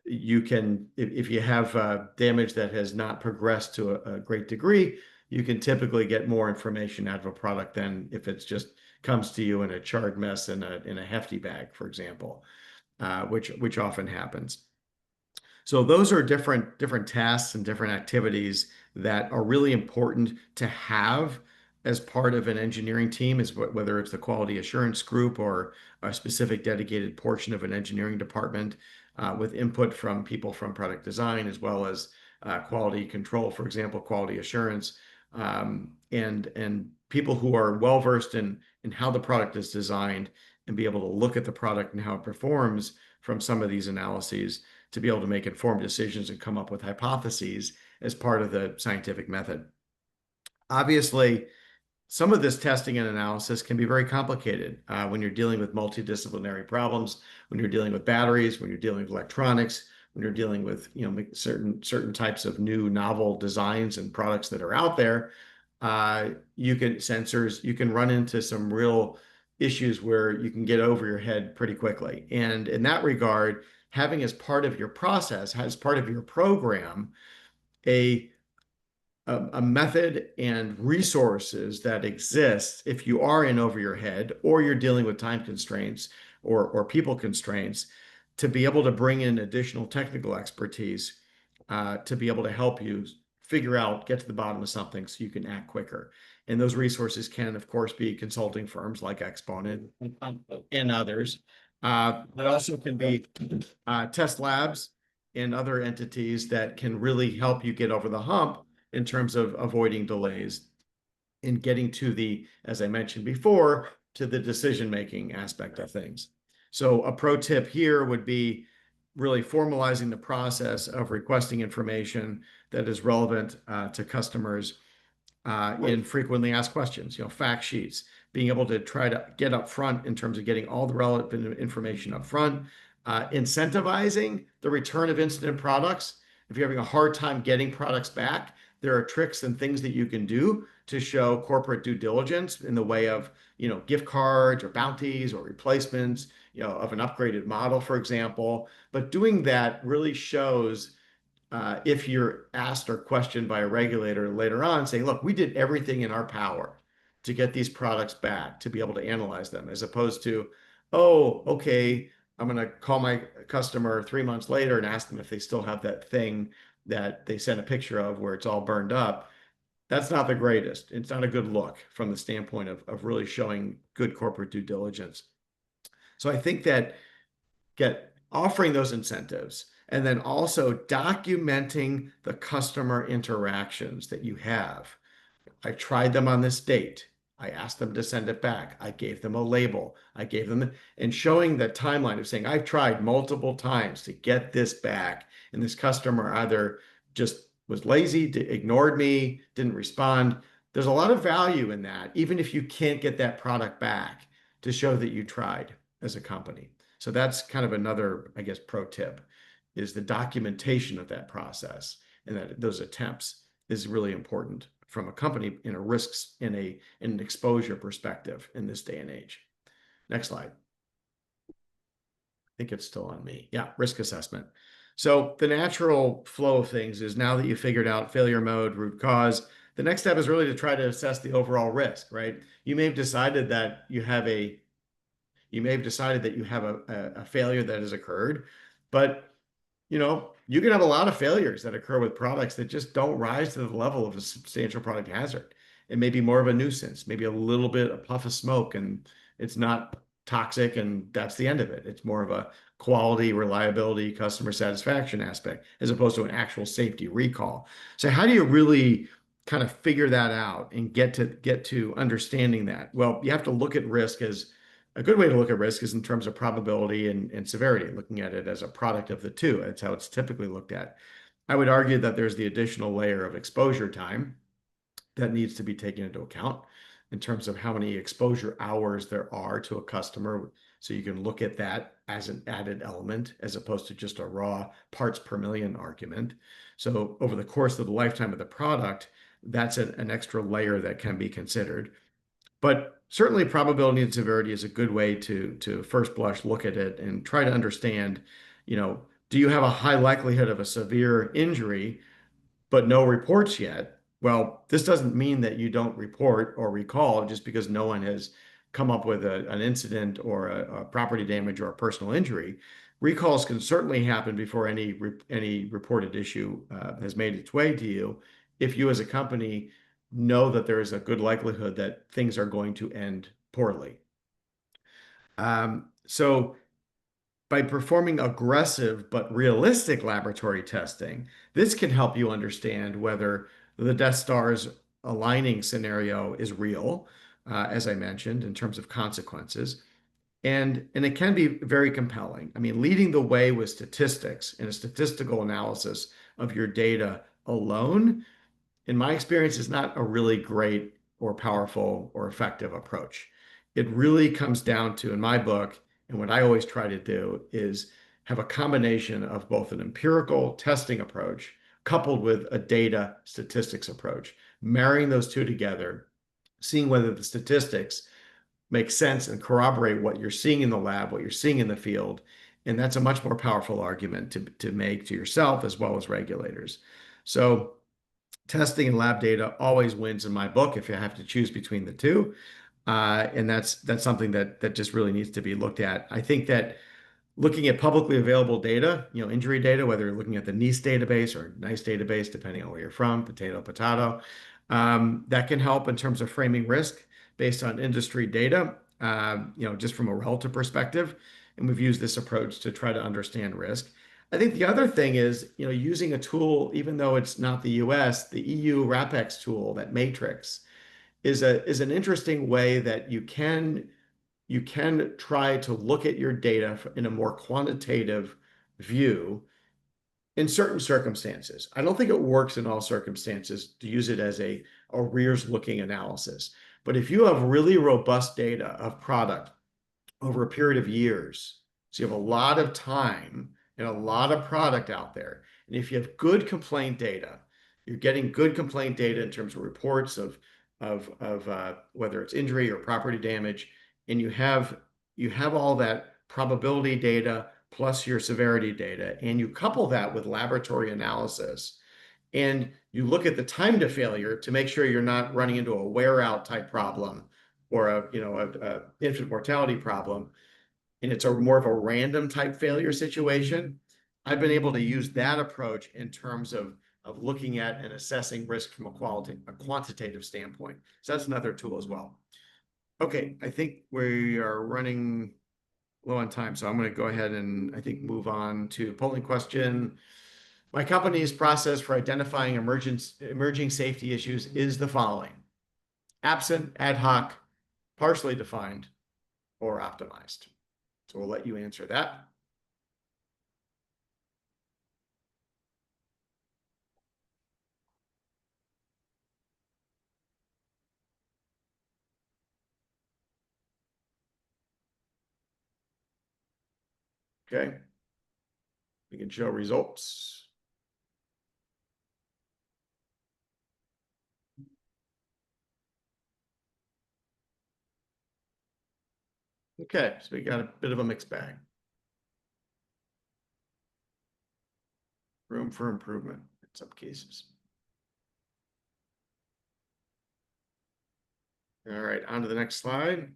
you can, if you have damage that has not progressed to a great degree, you can typically get more information out of a product than if it's just comes to you in a charred mess in a hefty bag, for example, which often happens. So those are different tasks and different activities that are really important to have as part of an engineering team, is whether it's the quality assurance group or a specific dedicated portion of an engineering department with input from people from product design as well as quality control, for example, quality assurance, and people who are well versed in how the product is designed and be able to look at the product and how it performs from some of these analyses to be able to make informed decisions and come up with hypotheses as part of the scientific method. Obviously, some of this testing and analysis can be very complicated when you're dealing with multidisciplinary problems, when you're dealing with batteries, when you're dealing with electronics, when you're dealing with certain types of new novel designs and products that are out there. Sensors, you can run into some real issues where you can get over your head pretty quickly. And in that regard, having as part of your process, as part of your program, a method and resources that exist if you are in over your head or you're dealing with time constraints or people constraints, to be able to bring in additional technical expertise to be able to help you figure out, get to the bottom of something so you can act quicker. And those resources can, of course, be consulting firms like Exponent and others. But also can be test labs and other entities that can really help you get over the hump in terms of avoiding delays in getting to the, as I mentioned before, to the decision-making aspect of things. So a pro tip here would be really formalizing the process of requesting information that is relevant to customers in frequently asked questions, fact sheets, being able to try to get up front in terms of getting all the relevant information up front, incentivizing the return of incident products. If you're having a hard time getting products back, there are tricks and things that you can do to show corporate due diligence in the way of, gift cards or bounties or replacements, of an upgraded model, for example. But doing that really shows if you're asked or questioned by a regulator later on, saying, look, we did everything in our power to get these products back, to be able to analyze them, as opposed to, oh, okay, I'm going to call my customer 3 months later and ask them if they still have that thing that they sent a picture of where it's all burned up. That's not the greatest. It's not a good look from the standpoint of really showing good corporate due diligence. So I think that offering those incentives and then also documenting the customer interactions that you have. I tried them on this date. I asked them to send it back. I gave them a label. I gave them, and showing the timeline of saying, I've tried multiple times to get this back. And this customer either just was lazy, ignored me, didn't respond. There's a lot of value in that, even if you can't get that product back, to show that you tried as a company. So that's kind of another, I guess, pro tip, is the documentation of that process, and that those attempts is really important from a company in a risks in an exposure perspective in this day and age. Next slide. I think it's still on me. Yeah, risk assessment. So the natural flow of things is, now that you figured out failure mode, root cause, the next step is really to try to assess the overall risk, right? You may have decided that you have a failure that has occurred, but you can have a lot of failures that occur with products that just don't rise to the level of a substantial product hazard. It may be more of a nuisance, maybe a little bit, a puff of smoke, and it's not toxic, and that's the end of it. It's more of a quality, reliability, customer satisfaction aspect, as opposed to an actual safety recall. So how do you really kind of figure that out and get to understanding that? Well, you have to look at risk as a good way to look at risk is in terms of probability and severity, looking at it as a product of the two. That's how it's typically looked at. I would argue that there's the additional layer of exposure time that needs to be taken into account in terms of how many exposure hours there are to a customer. So you can look at that as an added element, as opposed to just a raw parts per million argument. So over the course of the lifetime of the product, that's an extra layer that can be considered. But certainly probability and severity is a good way to first blush look at it and try to understand, do you have a high likelihood of a severe injury, but no reports yet? Well, this doesn't mean that you don't report or recall just because no one has come up with an incident or a property damage or a personal injury. Recalls can certainly happen before any reported issue has made its way to you, if you as a company know that there is a good likelihood that things are going to end poorly. So by performing aggressive but realistic laboratory testing, this can help you understand whether the Death Star's aligning scenario is real, as I mentioned, in terms of consequences. And it can be very compelling. I mean, leading the way with statistics and a statistical analysis of your data alone, in my experience, is not a really great or powerful or effective approach. It really comes down to, in my book, and what I always try to do is have a combination of both an empirical testing approach coupled with a data statistics approach, marrying those two together, seeing whether the statistics make sense and corroborate what you're seeing in the lab, what you're seeing in the field. And that's a much more powerful argument to make to yourself as well as regulators. So testing and lab data always wins in my book if you have to choose between the two. And that's something that just really needs to be looked at. I think that looking at publicly available data, injury data, whether you're looking at the NICE database or NICE database, depending on where you're from, potato, that can help in terms of framing risk based on industry data, just from a relative perspective. And we've used this approach to try to understand risk. I think the other thing is, using a tool, even though it's not the US, the EU RAPEX tool, that matrix, is an interesting way that you can try to look at your data in a more quantitative view in certain circumstances. I don't think it works in all circumstances to use it as a arrears looking analysis. But if you have really robust data of product over a period of years, so you have a lot of time and a lot of product out there, and if you have good complaint data, you're getting good complaint data in terms of reports of whether it's injury or property damage, and you have all that probability data plus your severity data, and you couple that with laboratory analysis, and you look at the time to failure to make sure you're not running into a wear out type problem or a infant mortality problem, and it's more of a random type failure situation. I've been able to use that approach in terms of looking at and assessing risk from a quantitative standpoint. So that's another tool as well. Okay, I think we are running low on time, so I'm going to go ahead and I think move on to polling question. My company's process for identifying emerging safety issues is the following: absent, ad hoc, partially defined, or optimized. So we'll let you answer that. Okay. We can show results. Okay, so we got a bit of a mixed bag. Room for improvement in some cases. All right, on to the next slide.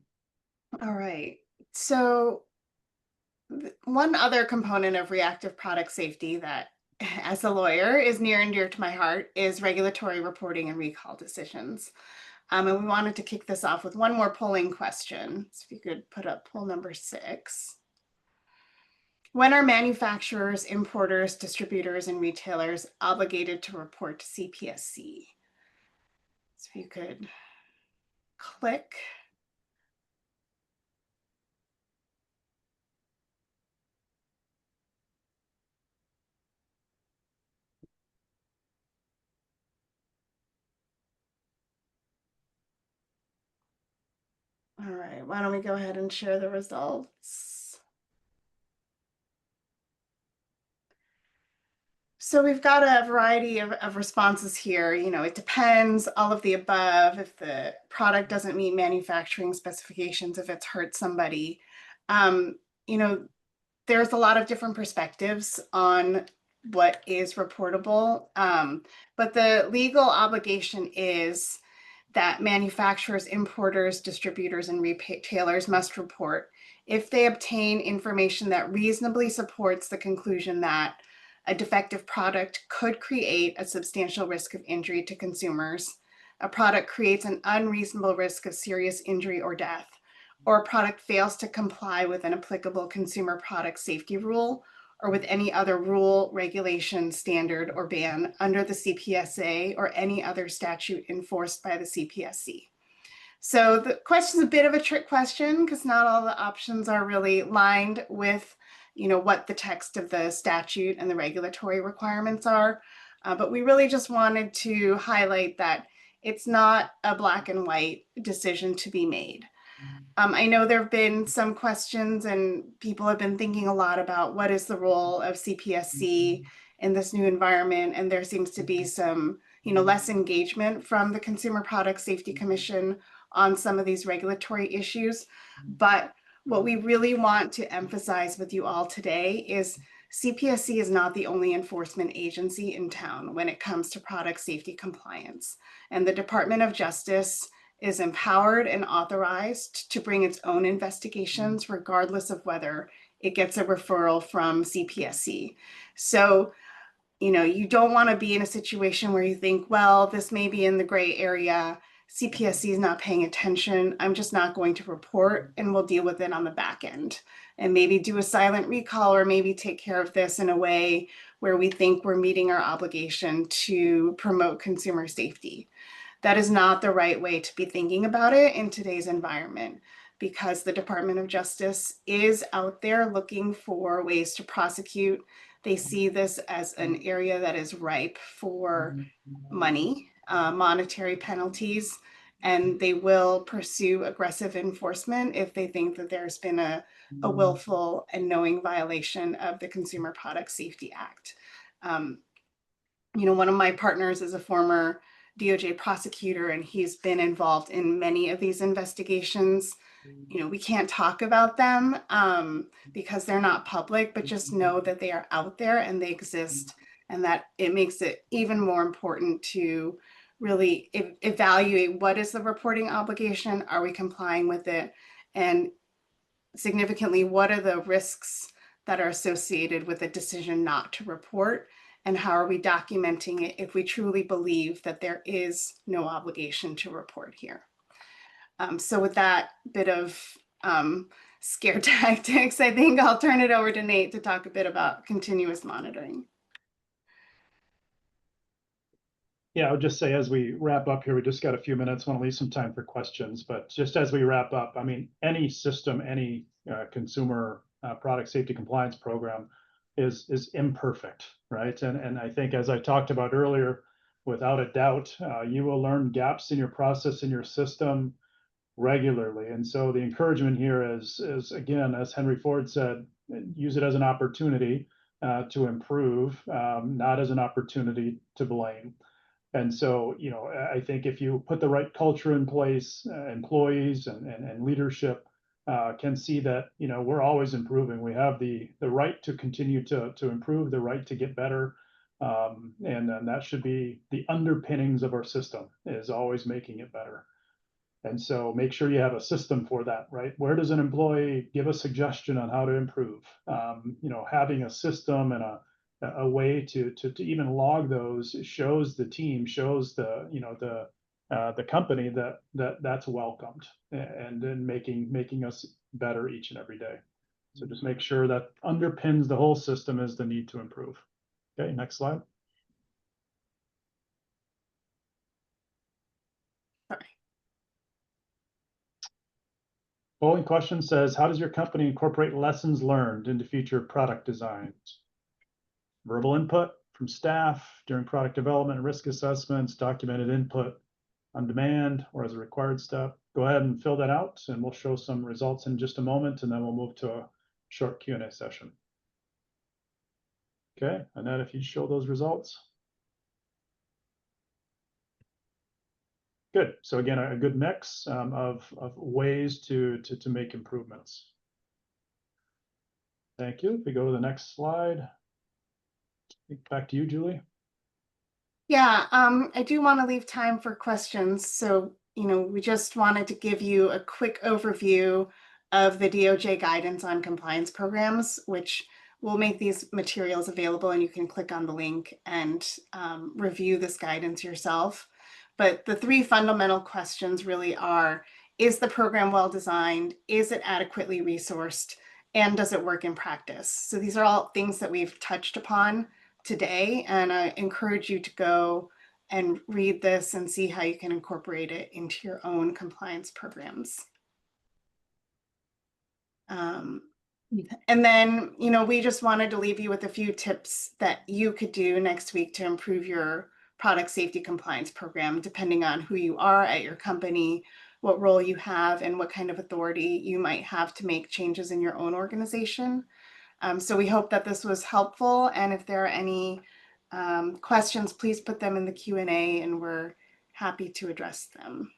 All right. So one other component of reactive product safety that, as a lawyer, is near and dear to my heart is regulatory reporting and recall decisions. And we wanted to kick this off with one more polling question. So if you could put up poll number 6. When are manufacturers, importers, distributors, and retailers obligated to report to CPSC? So if you could click. All right, why don't we go ahead and share the results? So we've got a variety of responses here. You know, it depends, all of the above, if the product doesn't meet manufacturing specifications, if it's hurt somebody. You know, there's a lot of different perspectives on what is reportable, but the legal obligation is that manufacturers, importers, distributors, and retailers must report if they obtain information that reasonably supports the conclusion that a defective product could create a substantial risk of injury to consumers, a product creates an unreasonable risk of serious injury or death, or a product fails to comply with an applicable consumer product safety rule, or with any other rule, regulation, standard, or ban under the CPSA or any other statute enforced by the CPSC. So the question is a bit of a trick question because not all the options are really lined with, you know, what the text of the statute and the regulatory requirements are. But we really just wanted to highlight that it's not a black and white decision to be made. I know there have been some questions and people have been thinking a lot about what is the role of CPSC in this new environment. And there seems to be some, you know, less engagement from the Consumer Product Safety Commission on some of these regulatory issues. But what we really want to emphasize with you all today is CPSC is not the only enforcement agency in town when it comes to product safety compliance. And the Department of Justice is empowered and authorized to bring its own investigations, regardless of whether it gets a referral from CPSC. So, you know, you don't want to be in a situation where you think, well, this may be in the gray area. CPSC is not paying attention. I'm just not going to report and we'll deal with it on the back end and maybe do a silent recall or maybe take care of this in a way where we think we're meeting our obligation to promote consumer safety. That is not the right way to be thinking about it in today's environment, because the Department of Justice is out there looking for ways to prosecute. They see this as an area that is ripe for money, monetary penalties, and they will pursue aggressive enforcement if they think that there's been a willful and knowing violation of the Consumer Product Safety Act. You know, one of my partners is a former DOJ prosecutor, and he's been involved in many of these investigations. You know, we can't talk about them because they're not public, but just know that they are out there and they exist, and that it makes it even more important to really evaluate what is the reporting obligation, are we complying with it, and significantly, what are the risks that are associated with a decision not to report, and how are we documenting it if we truly believe that there is no obligation to report here. So with that bit of scare tactics, I think I'll turn it over to Nate to talk a bit about continuous monitoring. Yeah, I would just say as we wrap up here, we just got a few minutes, want to leave some time for questions. But just as we wrap up, I mean, any system, any consumer product safety compliance program is imperfect, right? And I think, as I talked about earlier, without a doubt, you will learn gaps in your process, in your system regularly. And so the encouragement here is again, as Henry Ford said, use it as an opportunity to improve, not as an opportunity to blame. And so, I think if you put the right culture in place, employees and leadership can see that, we're always improving. We have the right to continue to improve, the right to get better. And then that should be the underpinnings of our system, is always making it better. And so make sure you have a system for that, right? Where does an employee give a suggestion on how to improve? Having a system and a way to even log those shows the team, shows the company that's welcomed, and then making us better each and every day. So just make sure that underpins the whole system is the need to improve. Okay, next slide. Polling question says, how does your company incorporate lessons learned into future product designs? Verbal input from staff during product development and risk assessments, documented input on demand or as a required step. Go ahead and fill that out, and we'll show some results in just a moment, and then we'll move to a short Q&A session. Okay, Annette, if you show those results. Good. So again, a good mix of ways to make improvements. Thank you. If we go to the next slide. Back to you, Julie. Yeah, I do want to leave time for questions. So, we just wanted to give you a quick overview of the DOJ guidance on compliance programs, which will make these materials available, and you can click on the link and review this guidance yourself. But the three fundamental questions really are, is the program well designed? Is it adequately resourced? And does it work in practice? So these are all things that we've touched upon today, and I encourage you to go and read this and see how you can incorporate it into your own compliance programs. And then, we just wanted to leave you with a few tips that you could do next week to improve your product safety compliance program, depending on who you are at your company, what role you have, and what kind of authority you might have to make changes in your own organization. So we hope that this was helpful, and if there are any questions, please put them in the Q&A, and we're happy to address them.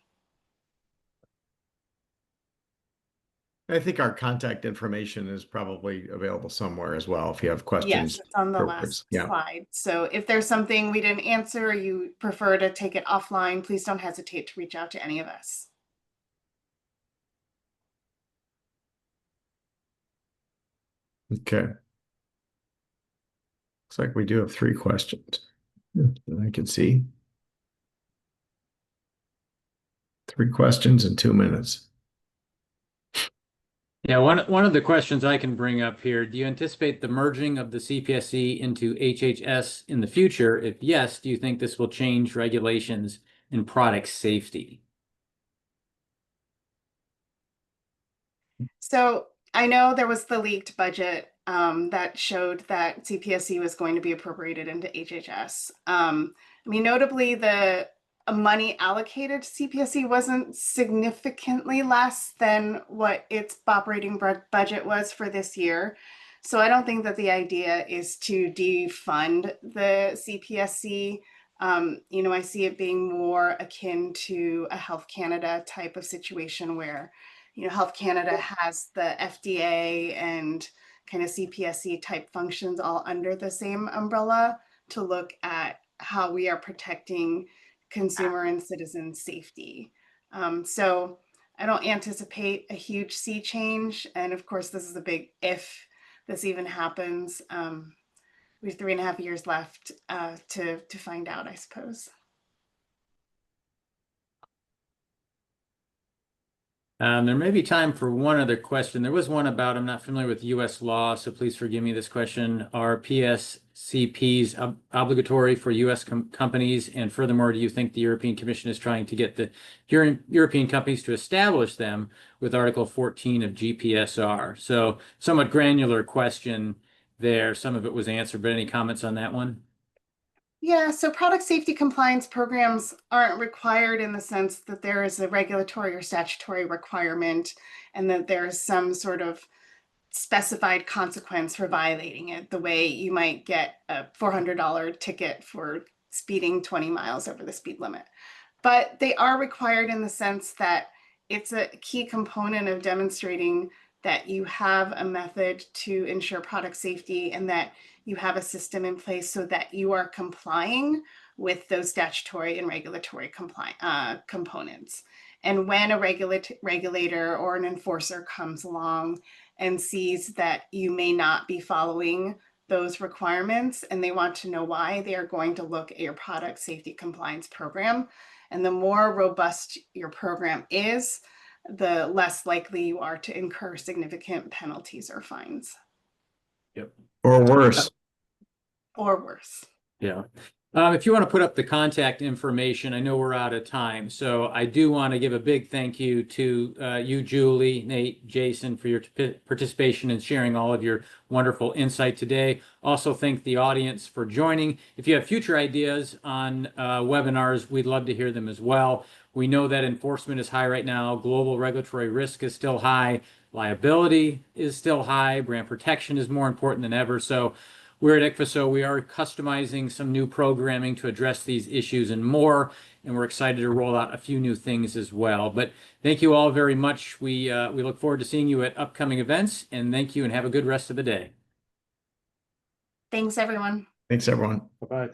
I think our contact information is probably available somewhere as well if you have questions. Yes, it's on the last slide. So if there's something we didn't answer, or you prefer to take it offline, please don't hesitate to reach out to any of us. Okay. Looks like we do have 3 questions that I can see. 3 questions in 2 minutes. Yeah, one of the questions I can bring up here, do you anticipate the merging of the CPSC into HHS in the future? If yes, do you think this will change regulations in product safety? So I know there was the leaked budget that showed that CPSC was going to be appropriated into HHS. Notably, the money allocated to CPSC wasn't significantly less than what its operating budget was for this year. So I don't think that the idea is to defund the CPSC. I see it being more akin to a Health Canada type of situation where, Health Canada has the FDA and kind of CPSC type functions all under the same umbrella to look at how we are protecting consumer and citizen safety. So I don't anticipate a huge sea change. And of course, this is a big if this even happens. We have 3.5 years left to find out, I suppose. There may be time for one other question. There was one about, I'm not familiar with U.S. law, so please forgive me this question. Are PSCPs obligatory for U.S. companies? And furthermore, do you think the European Commission is trying to get the European companies to establish them with Article 14 of GPSR? So somewhat granular question there. Some of it was answered, but any comments on that one? Yeah, so product safety compliance programs aren't required in the sense that there is a regulatory or statutory requirement and that there is some sort of specified consequence for violating it, the way you might get a $400 ticket for speeding 20 miles over the speed limit. But they are required in the sense that it's a key component of demonstrating that you have a method to ensure product safety and that you have a system in place so that you are complying with those statutory and regulatory components. And when a regulator or an enforcer comes along and sees that you may not be following those requirements and they want to know why, they are going to look at your product safety compliance program. And the more robust your program is, the less likely you are to incur significant penalties or fines. Yep. Or worse. Or worse. Yeah. If you want to put up the contact information, I know we're out of time. So I do want to give a big thank you to you, Julie, Nate, Jason, for your participation and sharing all of your wonderful insight today. Also thank the audience for joining. If you have future ideas on webinars, we'd love to hear them as well. We know that enforcement is high right now. Global regulatory risk is still high. Liability is still high. Brand protection is more important than ever. So we're at ICPHSO. We are customizing some new programming to address these issues and more, and we're excited to roll out a few new things as well. But thank you all very much. We look forward to seeing you at upcoming events, and thank you and have a good rest of the day. Thanks, everyone. Thanks, everyone. Bye-bye.